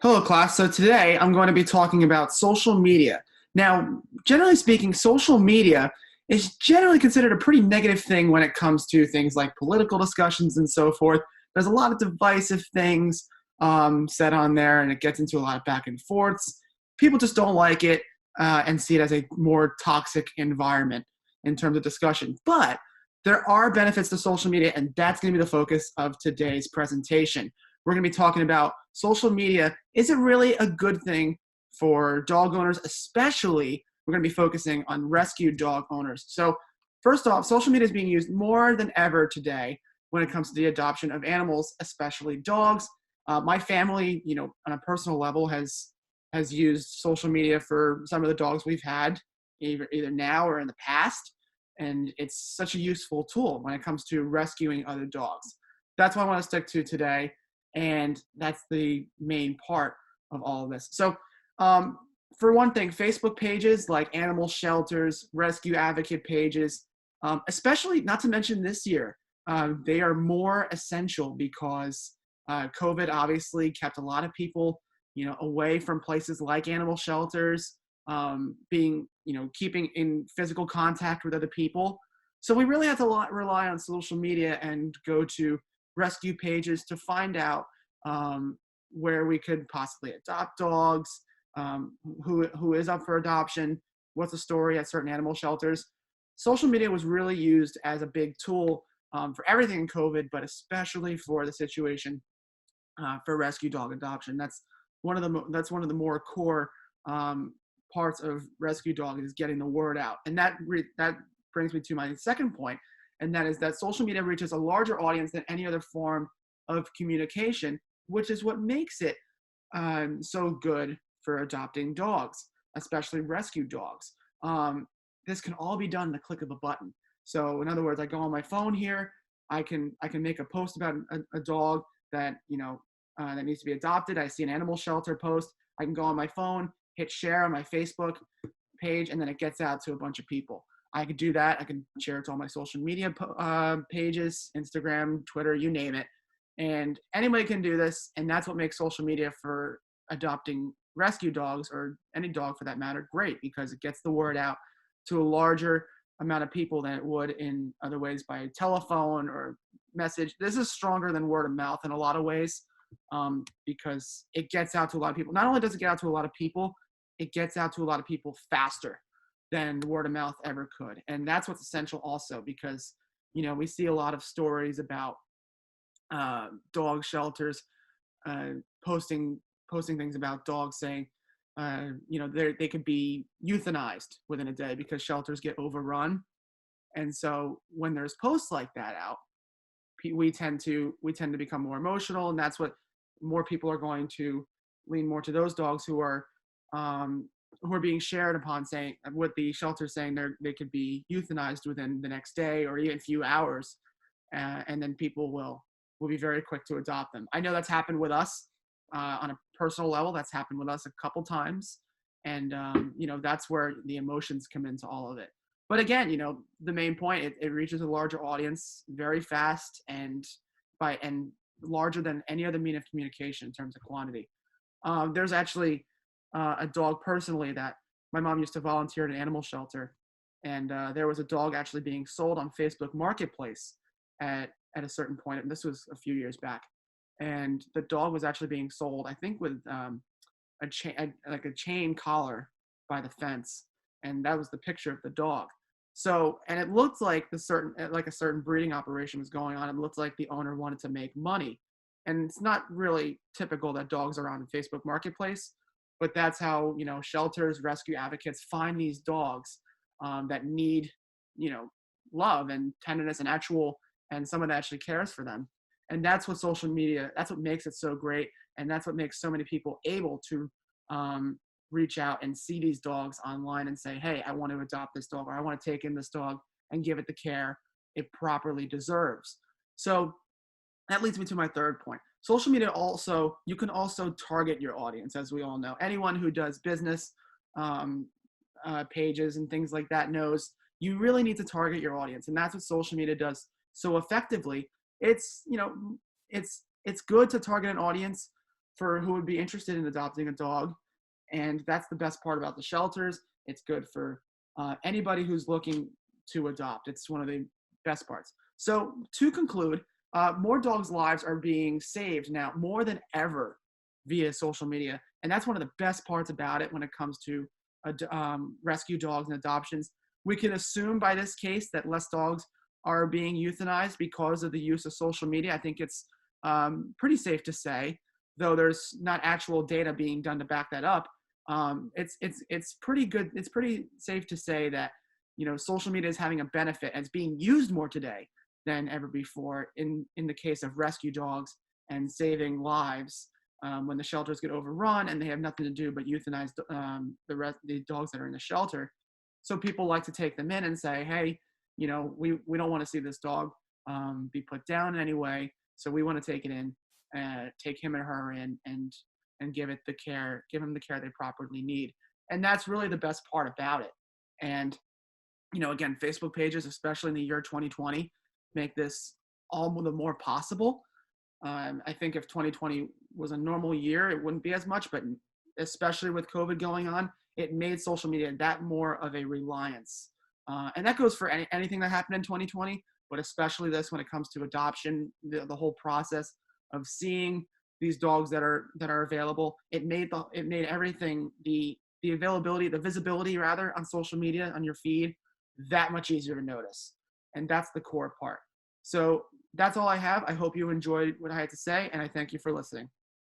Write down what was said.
Hello, class. So today I'm going to be talking about social media. Now, generally speaking, social media is generally considered a pretty negative thing when it comes to things like political discussions and so forth. There's a lot of divisive things said on there, and it gets into a lot of back and forths. People just don't like it and see it as a more toxic environment in terms of discussion. But there are benefits to social media, and that's going to be the focus of today's presentation. We're going to be talking about social media. Is it really a good thing for dog owners? Especially, we're going to be focusing on rescue dog owners. So first off, social media is being used more than ever today when it comes to the adoption of animals, especially dogs. My family, on a personal level, has used social media for some of the dogs we've had, either now or in the past, and it's such a useful tool when it comes to rescuing other dogs. That's what I want to stick to today, and that's the main part of all of this. So for one thing, Facebook pages like animal shelters, rescue advocate pages, especially not to mention this year, they are more essential because COVID obviously kept a lot of people, away from places like animal shelters, keeping in physical contact with other people. So we really have to rely on social media and go to rescue pages to find out where we could possibly adopt dogs, who is up for adoption, what's the story at certain animal shelters. Social media was really used as a big tool for everything in COVID, but especially for the situation for rescue dog adoption. That's one of the more core parts of rescue dog is getting the word out, and that brings me to my second point, and that is that social media reaches a larger audience than any other form of communication, which is what makes it so good for adopting dogs, especially rescue dogs. This can all be done in the click of a button. So in other words, I go on my phone here, I can make a post about a dog that that needs to be adopted. I see an animal shelter post, I can go on my phone, hit share on my Facebook page, and then it gets out to a bunch of people. I could do that. I can share it to all my social media pages, Instagram, Twitter, you name it. And anybody can do this. And that's what makes social media for adopting rescue dogs, or any dog for that matter, great, because it gets the word out to a larger amount of people than it would in other ways by telephone or message. This is stronger than word of mouth in a lot of ways, because it gets out to a lot of people. Not only does it get out to a lot of people, it gets out to a lot of people faster than word of mouth ever could. And that's what's essential also, because, we see a lot of stories about dog shelters posting things about dogs saying, they could be euthanized within a day because shelters get overrun. And so when there's posts like that out, we tend to become more emotional, and that's what more people are going to lean more to those dogs who are being shared upon, saying what the shelter saying they could be euthanized within the next day or even a few hours, and then people will be very quick to adopt them. I know that's happened with us on a personal level. That's happened with us a couple times, and that's where the emotions come into all of it. But again, the main point, it reaches a larger audience very fast and larger than any other mean of communication in terms of quantity. There's actually a dog personally that my mom used to volunteer at an animal shelter, and there was a dog actually being sold on Facebook Marketplace at a certain point, and this was a few years back. And the dog was actually being sold, I think, with a chain collar by the fence, and that was the picture of the dog. So, and it looked like a certain breeding operation was going on. It looked like the owner wanted to make money, and it's not really typical that dogs are on Facebook Marketplace, but that's how shelters, rescue advocates find these dogs that need love and tenderness and someone that actually cares for them. And that's what social media, that's what makes it so great, and that's what makes so many people able to reach out and see these dogs online and say, hey, I want to adopt this dog, or I want to take in this dog and give it the care it properly deserves. So that leads me to my third point. Social media also, you can also target your audience, as we all know. Anyone who does business pages and things like that knows you really need to target your audience, and that's what social media does so effectively. It's good to target an audience, for who would be interested in adopting a dog. And that's the best part about the shelters. It's good for anybody who's looking to adopt. It's one of the best parts. So to conclude, more dogs' lives are being saved now more than ever via social media. And that's one of the best parts about it when it comes to rescue dogs and adoptions. We can assume by this case that less dogs are being euthanized because of the use of social media. I think it's pretty safe to say, though there's not actual data being done to back that up. It's pretty good. It's pretty safe to say that, you know, social media is having a benefit and it's being used more today than ever before in the case of rescue dogs and saving lives when the shelters get overrun and they have nothing to do but euthanize the dogs that are in the shelter. So people like to take them in and say, hey, you know, we don't want to see this dog be put down in any way. So we want to take it in, take him or her in, and give him the care they properly need. And that's really the best part about it. And, you know, again, Facebook pages, especially in the year 2020, make this all the more possible. I think if 2020 was a normal year, it wouldn't be as much, but especially with COVID going on, it made social media that more of a reliance. And that goes for anything that happened in 2020, but especially this when it comes to adoption, the whole process of seeing these dogs that are available. It made everything, the availability, the visibility rather, on social media, on your feed, that much easier to notice. And that's the core part. So that's all I have. I hope you enjoyed what I had to say, and I thank you for listening.